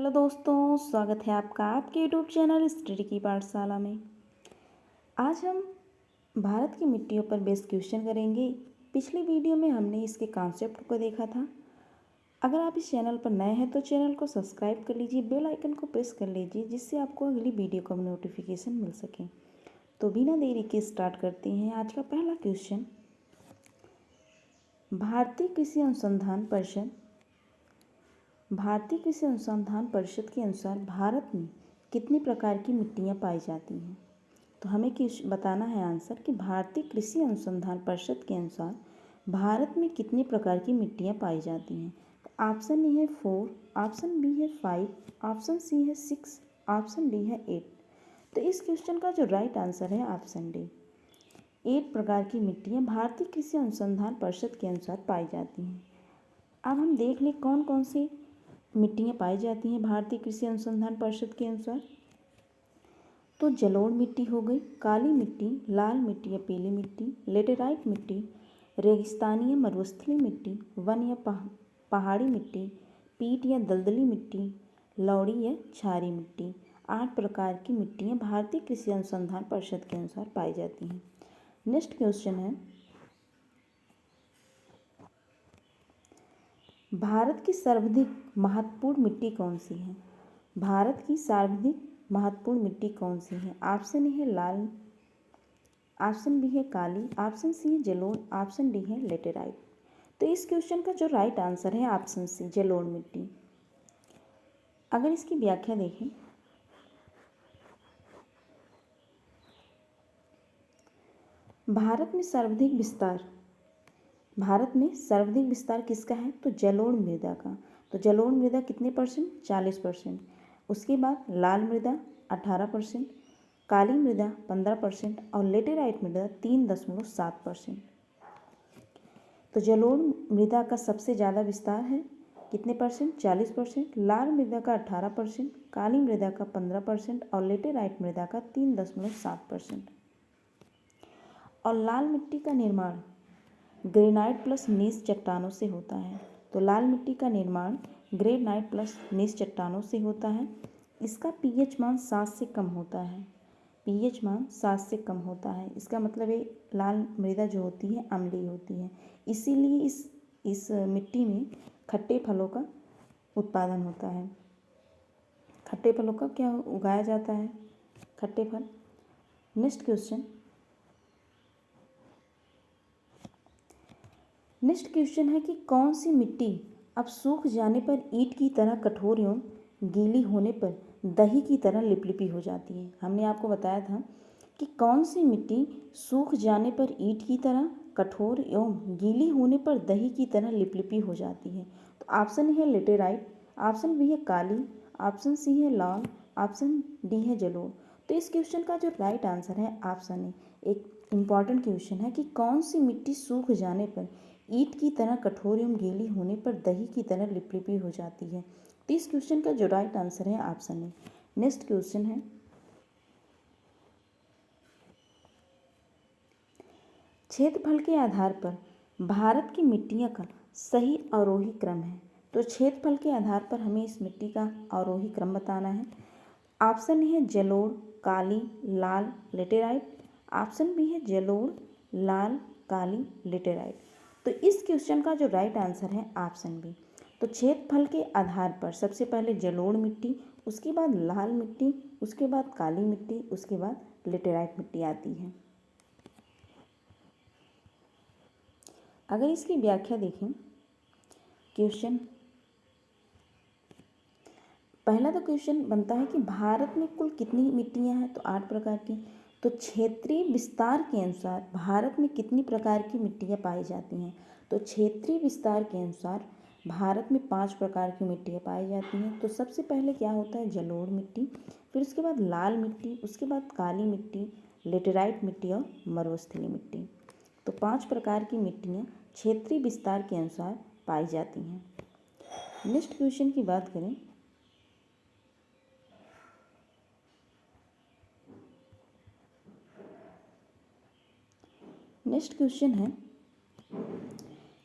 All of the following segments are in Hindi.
हेलो दोस्तों, स्वागत है आपका आपके यूट्यूब चैनल स्टडी की पाठशाला में। आज हम भारत की मिट्टियों पर बेस्ड क्वेश्चन करेंगे। पिछली वीडियो में हमने इसके कॉन्सेप्ट को देखा था। अगर आप इस चैनल पर नए हैं तो चैनल को सब्सक्राइब कर लीजिए, बेल आइकन को प्रेस कर लीजिए जिससे आपको अगली वीडियो का नोटिफिकेशन मिल सके। तो बिना देरी के स्टार्ट करते हैं आज का पहला क्वेश्चन। भारतीय कृषि अनुसंधान परिषद के अनुसार भारत में कितनी प्रकार की मिट्टियाँ पाई जाती हैं। तो हमें बताना है आंसर कि भारतीय कृषि अनुसंधान परिषद के अनुसार भारत में कितनी प्रकार की मिट्टियाँ पाई जाती हैं। तो ऑप्शन ए है 4, ऑप्शन बी है 5, ऑप्शन सी है 6, ऑप्शन डी है 8। तो इस क्वेश्चन का जो राइट आंसर है ऑप्शन डी, 8 प्रकार की मिट्टियाँ भारतीय कृषि अनुसंधान परिषद के अनुसार पाई जाती हैं। अब हम देख लें कौन कौन सी मिट्टियाँ पाई जाती हैं भारतीय कृषि अनुसंधान परिषद के अनुसार। तो जलोढ़ मिट्टी हो गई, काली मिट्टी, लाल मिट्टी या पीली मिट्टी, लेटेराइट मिट्टी, रेगिस्तानी या मरुस्थलीय मिट्टी, वन या पहाड़ी मिट्टी, पीट या दलदली मिट्टी, लौड़ी या क्षारीय मिट्टी। 8 प्रकार की मिट्टियाँ भारतीय कृषि अनुसंधान परिषद के अनुसार पाई जाती हैं। नेक्स्ट क्वेश्चन है, भारत की सर्वाधिक महत्वपूर्ण मिट्टी कौन सी है। भारत की सर्वाधिक महत्वपूर्ण मिट्टी कौन सी है। ऑप्शन ए है लाल, ऑप्शन बी है काली, ऑप्शन सी है जलोढ़, ऑप्शन डी है लेटेराइट। तो इस क्वेश्चन का जो राइट आंसर है ऑप्शन सी, जलोढ़ मिट्टी। अगर इसकी व्याख्या देखें, भारत में सर्वाधिक विस्तार किसका है। तो जलोढ़ मृदा का। तो जलोढ़ मृदा कितने परसेंट, 40%। उसके बाद लाल मृदा 18%, काली मृदा 15% और लेटेराइट मृदा 3.7%। तो जलोढ़ मृदा का सबसे ज़्यादा विस्तार है, कितने परसेंट, 40%। लाल मृदा का 18%, काली मृदा का 15% और लेटेराइट मृदा का 3.7%। और लाल मिट्टी का निर्माण ग्रेनाइट प्लस नीस चट्टानों से होता है। तो लाल मिट्टी का निर्माण ग्रेनाइट प्लस नीस चट्टानों से होता है। इसका पीएच मान 7 से कम होता है। पीएच मान 7 से कम होता है, इसका मतलब है लाल मृदा जो होती है अम्लीय होती है। इसीलिए इस मिट्टी में खट्टे फलों का उत्पादन होता है। खट्टे फलों का क्या उगाया जाता है, खट्टे फल। नेक्स्ट क्वेश्चन है कि कौन सी मिट्टी अब सूख जाने पर ईंट की तरह कठोर एवं गीली होने पर दही की तरह लिपलिपी हो जाती है। हमने आपको बताया था कि कौन सी मिट्टी सूख जाने पर ईंट की तरह कठोर एवं गीली होने पर दही की तरह लिपलिपी हो जाती है। तो ऑप्शन है लेटेराइट, ऑप्शन बी है काली, ऑप्शन सी है लाल, ऑप्शन डी है जलोढ़। तो इस क्वेश्चन का जो राइट आंसर है ऑप्शन ए। एक इम्पॉर्टेंट क्वेश्चन है कि कौन सी मिट्टी सूख जाने पर ईंट की तरह कठोर एवं गीली होने पर दही की तरह लिपलिपी हो जाती है। तो इस क्वेश्चन का जो राइट आंसर है ऑप्शन ए। नेक्स्ट क्वेश्चन है, क्षेत्रफल के आधार पर भारत की मिट्टियों का सही अवरोही क्रम है। तो क्षेत्रफल के आधार पर हमें इस मिट्टी का अवरोही क्रम बताना है। ऑप्शन है जलोढ़, काली, लाल, लेटेराइट, ऑप्शन बी है जलोढ़, लाल, काली, लेटेराइट। तो इस क्वेश्चन का जो राइट आंसर है ऑप्शन बी। तो क्षेत्रफल के आधार पर सबसे पहले जलोढ़ मिट्टी, उसके बाद लाल मिट्टी, उसके बाद काली मिट्टी, उसके बाद लेटेराइट मिट्टी आती है। अगर इसकी व्याख्या देखें, क्वेश्चन पहला तो क्वेश्चन बनता है कि भारत में कुल कितनी मिट्टियां हैं। तो 8 प्रकार की। तो क्षेत्रीय विस्तार के अनुसार भारत में कितनी प्रकार की मिट्टियां पाई जाती हैं। तो क्षेत्रीय विस्तार के अनुसार भारत में 5 प्रकार की मिट्टियां पाई जाती हैं। तो सबसे पहले क्या होता है, जलोढ़ मिट्टी, फिर उसके बाद लाल मिट्टी, उसके बाद काली मिट्टी, लेटेराइट मिट्टी और मरुस्थलीय मिट्टी। तो 5 प्रकार की मिट्टियाँ क्षेत्रीय विस्तार के अनुसार पाई जाती हैं। नेक्स्ट क्वेश्चन की बात करें, नेक्स्ट क्वेश्चन है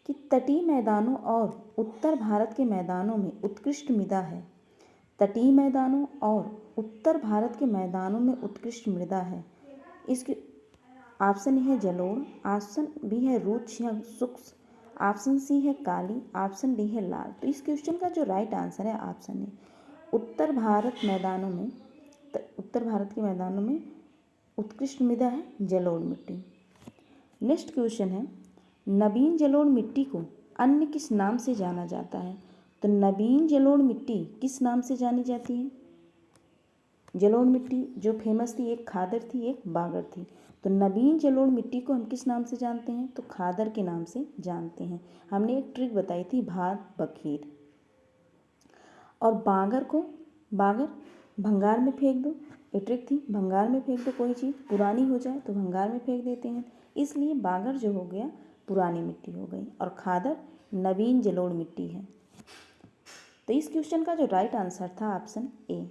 कि तटीय मैदानों और उत्तर भारत के मैदानों में उत्कृष्ट मृदा है। तटीय मैदानों और उत्तर भारत के मैदानों में उत्कृष्ट मृदा है। इसके ऑप्शन ए है जलोढ़, ऑप्शन बी है रुक्ष या शुष्क, ऑप्शन सी है काली, ऑप्शन डी है लाल। तो इस क्वेश्चन का जो राइट आंसर है ऑप्शन ए, उत्तर भारत के मैदानों में उत्कृष्ट मृदा है जलोढ़ मिट्टी। नेक्स्ट क्वेश्चन है, नवीन जलोढ़ मिट्टी को अन्य किस नाम से जाना जाता है? तो नवीन जलोढ़ मिट्टी किस नाम से जानी जाती है? जलोढ़ मिट्टी जो फेमस थी, एक खादर थी, एक बागर थी। तो नवीन जलोढ़ मिट्टी को हम किस नाम से जानते हैं? तो खादर के नाम से जानते हैं। हमने एक ट्रिक बताई थी, भात बखेर। और बागर भंगार में फेंक दो, ये ट्रिक थी, भंगार में फेंक दो, कोई चीज़ पुरानी हो जाए तो भंगार में फेंक देते हैं, इसलिए बागर जो हो गया पुरानी मिट्टी हो गई और खादर नवीन जलोढ़ मिट्टी है। तो इस क्वेश्चन का जो राइट आंसर था ऑप्शन ए।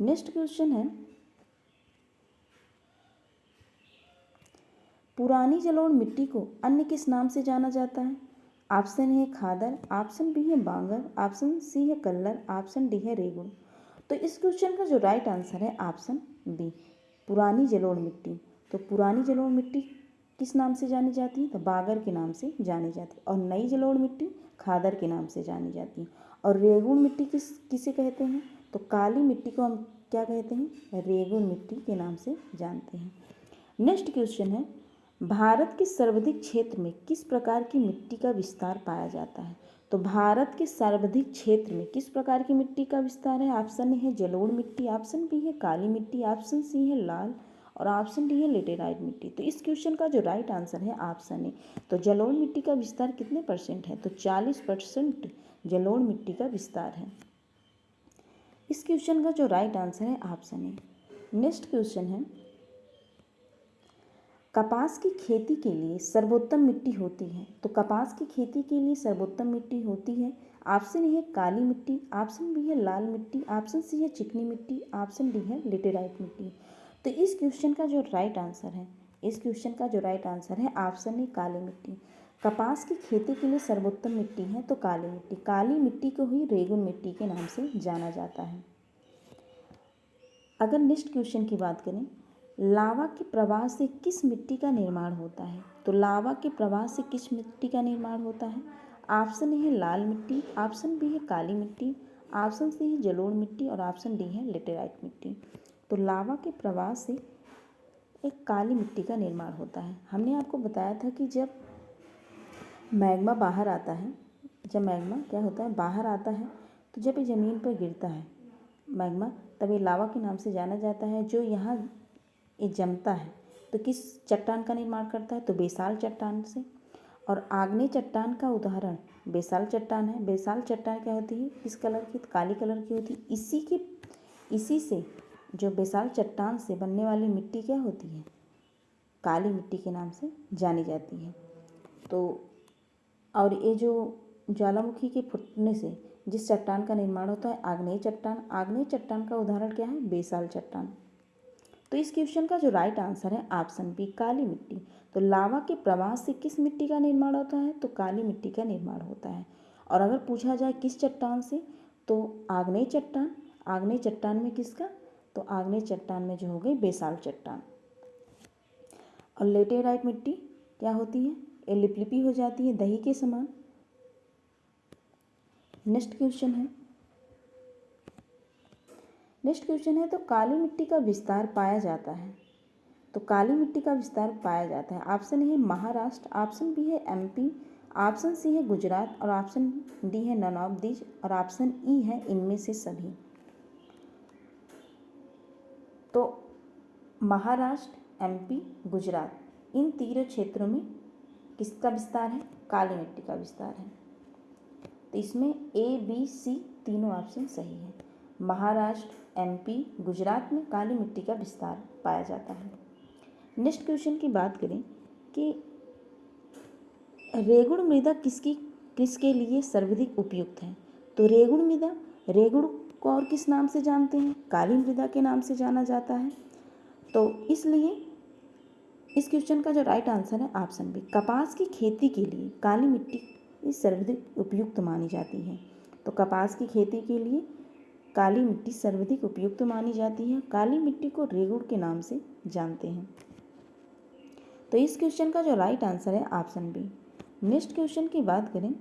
नेक्स्ट क्वेश्चन है, पुरानी जलोढ़ मिट्टी को अन्य किस नाम से जाना जाता है? ऑप्शन ए है खादर, ऑप्शन बी है बांगर, ऑप्शन सी है कल्लर, ऑप्शन डी है रेगुड़। तो इस क्वेश्चन का जो राइट आंसर है ऑप्शन बी, पुरानी जलोढ़ मिट्टी। तो पुरानी जलोढ़ मिट्टी किस नाम से जानी जाती है? तो बागर के नाम से जानी जाती है। और नई जलोढ़ मिट्टी खादर के नाम से जानी जाती है। और रेगुड़ मिट्टी किसे कहते हैं? तो काली मिट्टी को हम क्या कहते हैं? रेगुड़ मिट्टी के नाम से जानते हैं। नेक्स्ट क्वेश्चन है, भारत के सर्वाधिक क्षेत्र में किस प्रकार की मिट्टी का विस्तार पाया जाता है? तो भारत के सर्वाधिक क्षेत्र में किस प्रकार की मिट्टी का विस्तार है? ऑप्शन ए है जलोढ़ मिट्टी, ऑप्शन बी है काली मिट्टी, ऑप्शन सी है लाल और ऑप्शन डी है लेटेराइट मिट्टी। तो इस क्वेश्चन का जो राइट आंसर है ऑप्शन ए। तो जलोढ़ मिट्टी का विस्तार कितने परसेंट है? तो 40% जलोढ़ मिट्टी का विस्तार है। इस क्वेश्चन का जो राइट आंसर है ऑप्शन ए। नेक्स्ट क्वेश्चन है, कपास की खेती के लिए सर्वोत्तम मिट्टी होती है? तो कपास की खेती के लिए सर्वोत्तम मिट्टी होती है, ऑप्शन ए है काली मिट्टी, ऑप्शन बी है लाल मिट्टी, ऑप्शन सी है चिकनी मिट्टी, ऑप्शन डी है लेटेराइट मिट्टी। तो इस क्वेश्चन का जो राइट आंसर है ऑप्शन ए काली मिट्टी। कपास की खेती के लिए सर्वोत्तम मिट्टी है तो काली मिट्टी। काली मिट्टी को ही रेगुड़ मिट्टी के नाम से जाना जाता है। अगर नेक्स्ट क्वेश्चन की बात करें, लावा के प्रवाह से किस मिट्टी का निर्माण होता है? तो लावा के प्रवाह से किस मिट्टी का निर्माण होता है? ऑप्शन ए है लाल मिट्टी, ऑप्शन बी है काली मिट्टी, ऑप्शन सी है जलोढ़ मिट्टी और ऑप्शन डी है लेटेराइट मिट्टी। तो लावा के प्रवाह से एक काली मिट्टी का निर्माण होता है। हमने आपको बताया था कि जब मैग्मा बाहर आता है, क्या होता है बाहर आता है, तो जब ये ज़मीन पर गिरता है मैग्मा, तब ये लावा के नाम से जाना जाता है। जो यहाँ ये जमता है तो किस चट्टान का निर्माण करता है? तो बेसाल्ट चट्टान से। और आग्नेय चट्टान का उदाहरण बेसाल्ट चट्टान है। बेसाल्ट चट्टान क्या होती है? किस कलर की? काली कलर की होती है। इसी से जो बेसाल्ट चट्टान से बनने वाली मिट्टी क्या होती है? काली मिट्टी के नाम से जानी जाती है। तो और ये जो ज्वालामुखी के फूटने से जिस चट्टान का निर्माण होता है आग्नेय चट्टान। आग्नेय चट्टान का उदाहरण क्या है? बेसाल्ट चट्टान। तो इस क्वेश्चन का जो राइट आंसर है ऑप्शन बी काली मिट्टी। तो लावा के प्रवाह से किस मिट्टी का निर्माण होता है? तो काली मिट्टी का निर्माण होता है। और अगर पूछा जाए किस चट्टान से, तो आग्नेय चट्टान। आग्नेय चट्टान में किसका? तो आग्नेय चट्टान में जो हो गई बेसाल्ट चट्टान। और लेटेराइट मिट्टी क्या होती है? ये लिपलिपी हो जाती है दही के समान। नेक्स्ट क्वेश्चन है तो काली मिट्टी का विस्तार पाया जाता है। तो काली मिट्टी का विस्तार पाया जाता है। ऑप्शन ए है महाराष्ट्र, ऑप्शन बी है एमपी, ऑप्शन सी है गुजरात और ऑप्शन डी है नन ऑफ दीज और ऑप्शन ई है इनमें से सभी। तो महाराष्ट्र, एमपी, गुजरात, इन तीनों क्षेत्रों में किसका विस्तार है? काली मिट्टी का विस्तार है। तो इसमें ए बी सी तीनों ऑप्शन सही है। महाराष्ट्र, एमपी, गुजरात में काली मिट्टी का विस्तार पाया जाता है। नेक्स्ट क्वेश्चन की बात करें कि रेगुड़ मृदा किसके लिए सर्वाधिक उपयुक्त है? तो रेगुड़ को और किस नाम से जानते हैं? काली मृदा के नाम से जाना जाता है। तो इसलिए इस क्वेश्चन का जो राइट आंसर है ऑप्शन बी, कपास की खेती के लिए काली मिट्टी सर्वाधिक उपयुक्त मानी जाती है। तो कपास की खेती के लिए काली मिट्टी सर्वाधिक उपयुक्त मानी जाती है? काली मिट्टी को रेगुड़ के नाम से जानते हैं। तो इस क्वेश्चन का जो राइट आंसर है ऑप्शन बी। नेक्स्ट क्वेश्चन की बात करें।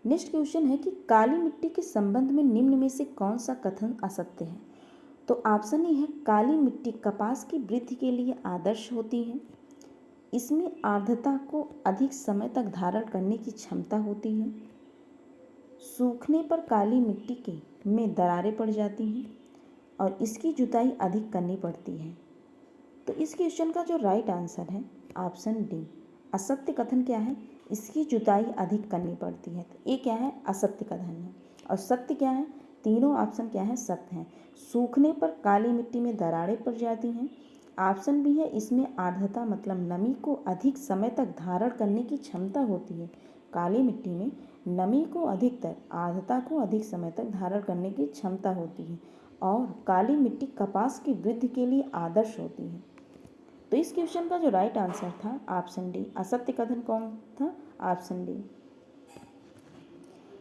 नेक्स्ट क्वेश्चन है कि काली मिट्टी के संबंध में निम्न में से कौन सा कथन असत्य है? तो ऑप्शन ए है काली मिट्टी कपास की वृद्धि के लिए आदर्श होती है, इसमें आर्द्रता को अधिक समय तक धारण करने की क्षमता होती है, सूखने पर काली मिट्टी के में दरारें पड़ जाती हैं और इसकी जुताई अधिक करनी पड़ती है। तो इस क्वेश्चन का जो राइट आंसर है ऑप्शन डी। असत्य कथन क्या है? इसकी जुताई अधिक करनी पड़ती है। तो ये क्या है? असत्य कथन है। और सत्य क्या है? तीनों ऑप्शन क्या है? सत्य हैं। सूखने पर काली मिट्टी में दरारें पड़ जाती हैं। ऑप्शन बी है इसमें आर्द्रता मतलब नमी को अधिक समय तक धारण करने की क्षमता होती है। काली मिट्टी में नमी को अधिकतर, आर्द्रता को अधिक समय तक धारण करने की क्षमता होती है और काली मिट्टी कपास की वृद्धि के लिए आदर्श होती है। तो इस क्वेश्चन का जो राइट आंसर था ऑप्शन डी। असत्य कथन कौन था? Option D.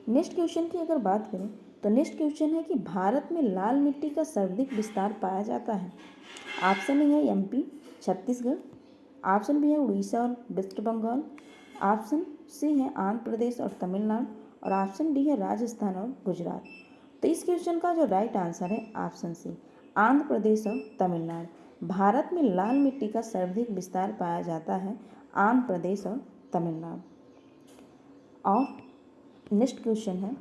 नेक्स्ट क्वेश्चन की अगर बात करें तो नेक्स्ट क्वेश्चन है कि भारत में लाल मिट्टी का सर्वाधिक विस्तार पाया जाता है। ऑप्शन ए है एमपी, छत्तीसगढ़। ऑप्शन बी है उड़ीसा और वेस्ट बंगाल। ऑप्शन सी है आंध्र प्रदेश और तमिलनाडु और ऑप्शन डी है राजस्थान और गुजरात। तो इस क्वेश्चन का जो राइट आंसर है ऑप्शन सी, आंध्र प्रदेश और तमिलनाडु। भारत में लाल मिट्टी का सर्वाधिक विस्तार पाया जाता है आंध्र प्रदेश और तमिलनाडु। और नेक्स्ट क्वेश्चन है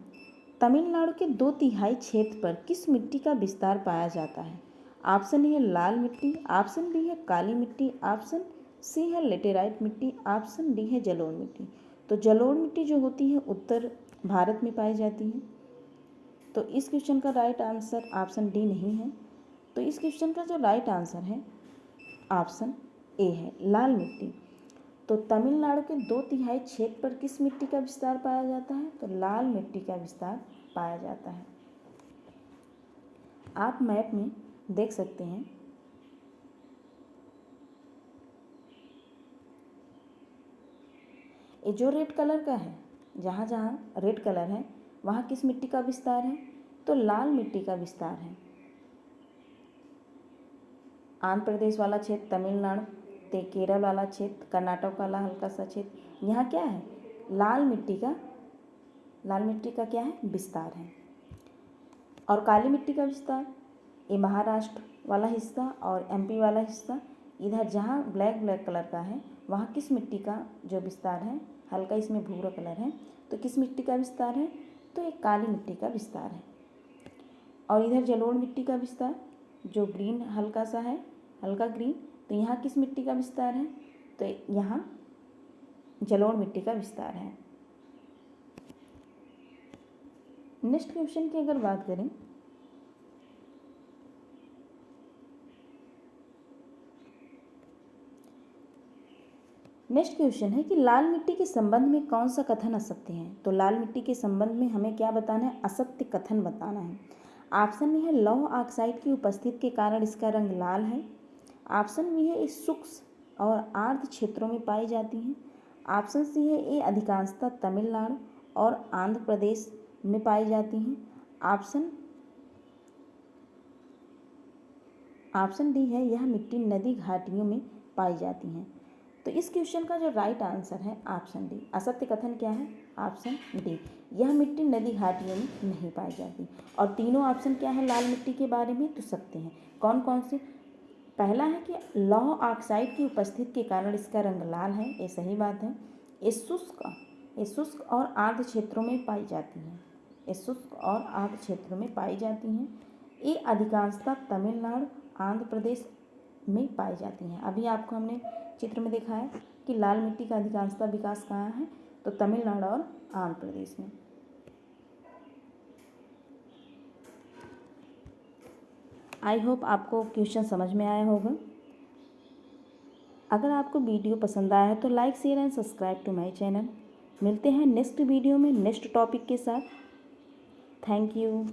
तमिलनाडु के 2/3 क्षेत्र पर किस मिट्टी का विस्तार पाया जाता है? ऑप्शन ए है लाल मिट्टी, ऑप्शन बी है काली मिट्टी, ऑप्शन सी है लेटेराइट मिट्टी, ऑप्शन डी है जलोढ़ मिट्टी। तो जलोढ़ मिट्टी जो होती है उत्तर भारत में पाई जाती है। तो इस क्वेश्चन का राइट आंसर ऑप्शन डी नहीं है। तो इस क्वेश्चन का जो राइट आंसर है ऑप्शन ए है लाल मिट्टी। तो तमिलनाडु के 2/3 क्षेत्र पर किस मिट्टी का विस्तार पाया जाता है? तो लाल मिट्टी का विस्तार पाया जाता है। आप मैप में देख सकते हैं ये जो रेड कलर का है, जहाँ जहाँ रेड कलर है वहाँ किस मिट्टी का विस्तार है? तो लाल मिट्टी का विस्तार है। आंध्र प्रदेश वाला क्षेत्र, तमिलनाडु, केरल वाला क्षेत्र, कर्नाटक वाला हल्का सा क्षेत्र, यहाँ क्या है? लाल मिट्टी का क्या है? विस्तार है। और काली मिट्टी का विस्तार ये महाराष्ट्र वाला हिस्सा और एमपी वाला हिस्सा, इधर जहाँ ब्लैक कलर का है वहाँ किस मिट्टी का जो विस्तार है? हल्का इसमें भूरा कलर है, तो किस मिट्टी का विस्तार है? तो एक काली मिट्टी का विस्तार है। और इधर जलोढ़ मिट्टी का विस्तार जो ग्रीन हल्का सा है, हल्का ग्रीन, तो यहाँ किस मिट्टी का विस्तार है? तो यहाँ जलोढ़ मिट्टी का विस्तार है। नेक्स्ट क्वेश्चन की अगर बात करें नेक्स्ट क्वेश्चन है कि लाल मिट्टी के संबंध में कौन सा कथन असत्य है? तो लाल मिट्टी के संबंध में हमें क्या बताना है? असत्य कथन बताना है। ऑप्शन ए है लौह ऑक्साइड की उपस्थिति के कारण इसका रंग लाल है। ऑप्शन बी है ये शुष्क और आर्द्र क्षेत्रों में पाई जाती हैं। ऑप्शन सी है ये अधिकांशतः तमिलनाडु और आंध्र प्रदेश में पाई जाती हैं। ऑप्शन डी है यह मिट्टी नदी घाटियों में पाई जाती हैं। तो इस क्वेश्चन का जो राइट आंसर है ऑप्शन डी। असत्य कथन क्या है? ऑप्शन डी, यह मिट्टी नदी घाटियों में नहीं पाई जाती। और तीनों ऑप्शन क्या है लाल मिट्टी के बारे में? तो सत्य हैं। कौन कौन से? पहला है कि लौह ऑक्साइड की उपस्थिति के कारण इसका रंग लाल है, ये सही बात है। ये शुष्क और आर्द्र क्षेत्रों में पाई जाती हैं। ये शुष्क और आर्द्र क्षेत्रों में पाई जाती हैं। ये अधिकांशतः तमिलनाडु, आंध्र प्रदेश में पाई जाती हैं। अभी आपको हमने चित्र में देखा है कि लाल मिट्टी का अधिकांशतः विकास कहाँ है? तो तमिलनाडु और आंध्र प्रदेश में। आई होप आपको क्वेश्चन समझ में आया होगा। अगर आपको वीडियो पसंद आया है तो like, share and subscribe to my channel. मिलते हैं नेक्स्ट वीडियो में नेक्स्ट टॉपिक के साथ। Thank you.